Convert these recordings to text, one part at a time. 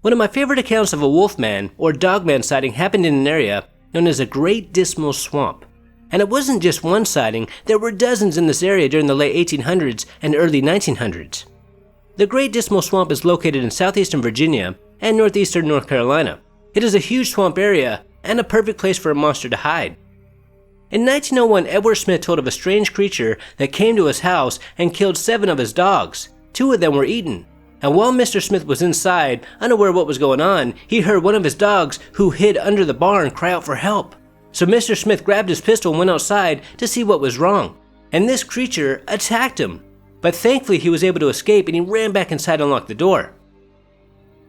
One of my favorite accounts of a Wolfman or Dogman sighting happened in an area known as the Great Dismal Swamp. And it wasn't just one sighting, there were dozens in this area during the late 1800s and early 1900s. The Great Dismal Swamp is located in southeastern Virginia and northeastern North Carolina. It is a huge swamp area and a perfect place for a monster to hide. In 1901, Edward Smith told of a strange creature that came to his house and killed 7 of his dogs. 2 of them were eaten. And while Mr. Smith was inside, unaware of what was going on, he heard one of his dogs, who hid under the barn, cry out for help. So Mr. Smith grabbed his pistol and went outside to see what was wrong. And this creature attacked him. But thankfully he was able to escape and he ran back inside and locked the door.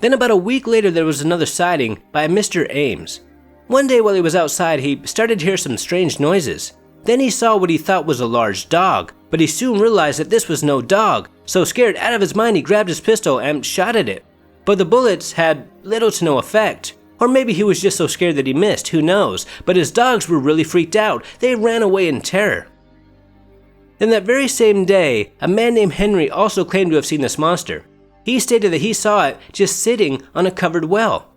Then about a week later there was another sighting by Mr. Ames. One day while he was outside, he started to hear some strange noises. Then he saw what he thought was a large dog, but he soon realized that this was no dog, so scared out of his mind he grabbed his pistol and shot at it. But the bullets had little to no effect. Or maybe he was just so scared that he missed, who knows, but his dogs were really freaked out. They ran away in terror. Then that very same day, a man named Henry also claimed to have seen this monster. He stated that he saw it just sitting on a covered well.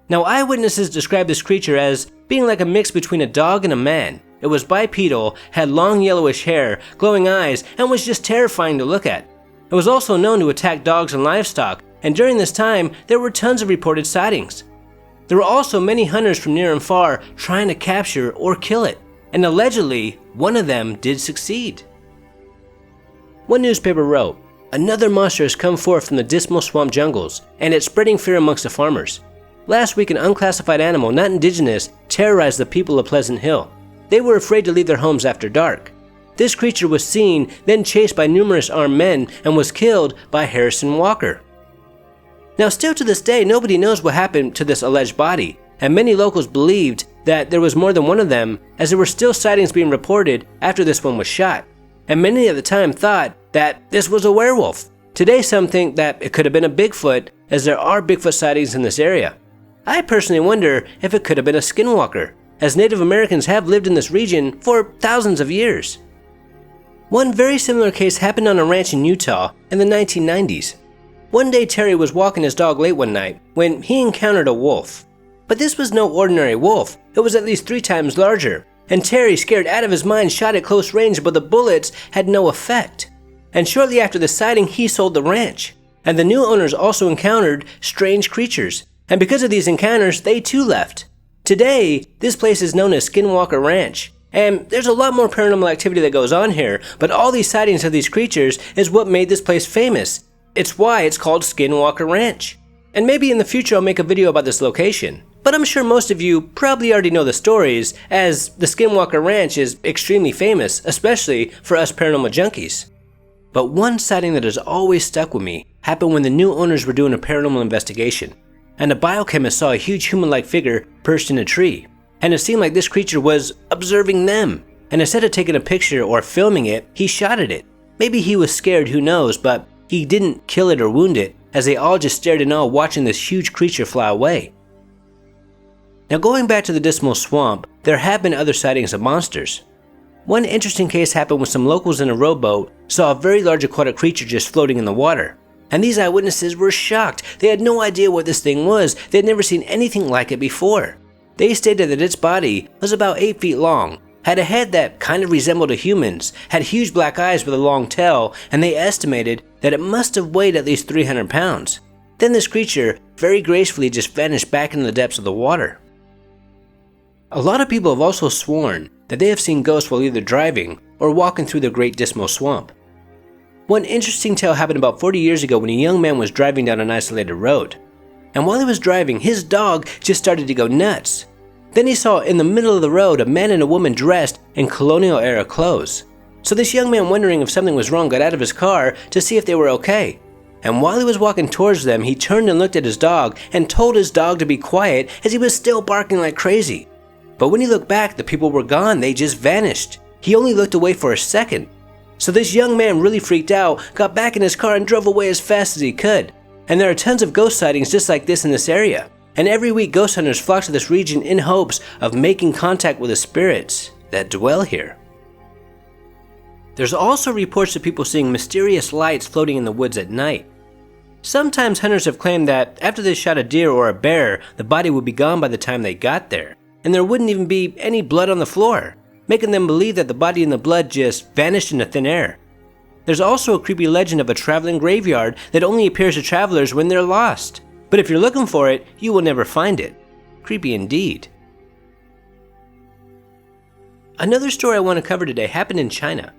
Now eyewitnesses described this creature as being like a mix between a dog and a man. It was bipedal, had long yellowish hair, glowing eyes, and was just terrifying to look at. It was also known to attack dogs and livestock, and during this time, there were tons of reported sightings. There were also many hunters from near and far trying to capture or kill it, and allegedly, one of them did succeed. One newspaper wrote, "Another monster has come forth from the Dismal Swamp jungles, and it's spreading fear amongst the farmers. Last week, an unclassified animal, not indigenous, terrorized the people of Pleasant Hill. They were afraid to leave their homes after dark. This creature was seen, then chased by numerous armed men, and was killed by Harrison Walker." Now still to this day, nobody knows what happened to this alleged body, and many locals believed that there was more than one of them, as there were still sightings being reported after this one was shot. And many at the time thought that this was a werewolf. Today some think that it could have been a Bigfoot, as there are Bigfoot sightings in this area. I personally wonder if it could have been a skinwalker, as Native Americans have lived in this region for thousands of years. One very similar case happened on a ranch in Utah in the 1990s. One day Terry was walking his dog late one night when he encountered a wolf. But this was no ordinary wolf, it was at least 3 times larger, and Terry, scared out of his mind, shot at close range, but the bullets had no effect. And shortly after the sighting, he sold the ranch. And the new owners also encountered strange creatures, and because of these encounters, they too left. Today, this place is known as Skinwalker Ranch, and there's a lot more paranormal activity that goes on here, but all these sightings of these creatures is what made this place famous. It's why it's called Skinwalker Ranch. And maybe in the future I'll make a video about this location. But I'm sure most of you probably already know the stories, as the Skinwalker Ranch is extremely famous, especially for us paranormal junkies. But one sighting that has always stuck with me happened when the new owners were doing a paranormal investigation, and a biochemist saw a huge human-like figure perched in a tree, and it seemed like this creature was observing them, and instead of taking a picture or filming it, he shot at it. Maybe he was scared, who knows, but he didn't kill it or wound it, as they all just stared in awe watching this huge creature fly away. Now going back to the Dismal Swamp, there have been other sightings of monsters. One interesting case happened when some locals in a rowboat saw a very large aquatic creature just floating in the water. And these eyewitnesses were shocked. They had no idea what this thing was. They had never seen anything like it before. They stated that its body was about 8 feet long, had a head that kind of resembled a human's, had huge black eyes with a long tail, and they estimated that it must have weighed at least 300 pounds. Then this creature very gracefully just vanished back into the depths of the water. A lot of people have also sworn that they have seen ghosts while either driving or walking through the Great Dismal Swamp. One interesting tale happened about 40 years ago when a young man was driving down an isolated road. And while he was driving, his dog just started to go nuts. Then he saw in the middle of the road a man and a woman dressed in colonial-era clothes. So this young man, wondering if something was wrong, got out of his car to see if they were okay. And while he was walking towards them, he turned and looked at his dog and told his dog to be quiet, as he was still barking like crazy. But when he looked back, the people were gone. They just vanished. He only looked away for a second. So this young man really freaked out, got back in his car and drove away as fast as he could. And there are tons of ghost sightings just like this in this area. And every week ghost hunters flock to this region in hopes of making contact with the spirits that dwell here. There's also reports of people seeing mysterious lights floating in the woods at night. Sometimes hunters have claimed that after they shot a deer or a bear, the body would be gone by the time they got there, and there wouldn't even be any blood on the floor, making them believe that the body and the blood just vanished into thin air. There's also a creepy legend of a traveling graveyard that only appears to travelers when they're lost, but if you're looking for it, you will never find it. Creepy indeed. Another story I want to cover today happened in China.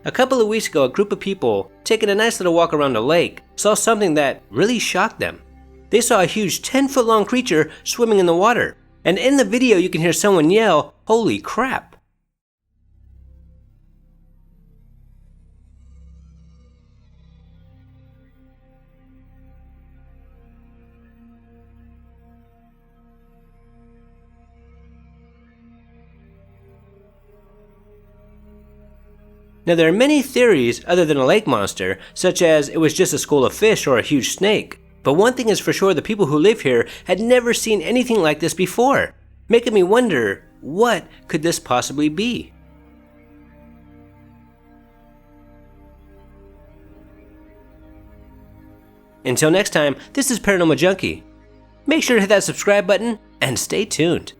A couple of weeks ago, a group of people, taking a nice little walk around a lake, saw something that really shocked them. They saw a huge 10-foot long creature swimming in the water, and in the video you can hear someone yell, "Holy crap!" Now there are many theories other than a lake monster, such as it was just a school of fish or a huge snake. But one thing is for sure, the people who live here had never seen anything like this before, making me wonder, what could this possibly be? Until next time, this is Paranormal Junkie. Make sure to hit that subscribe button and stay tuned.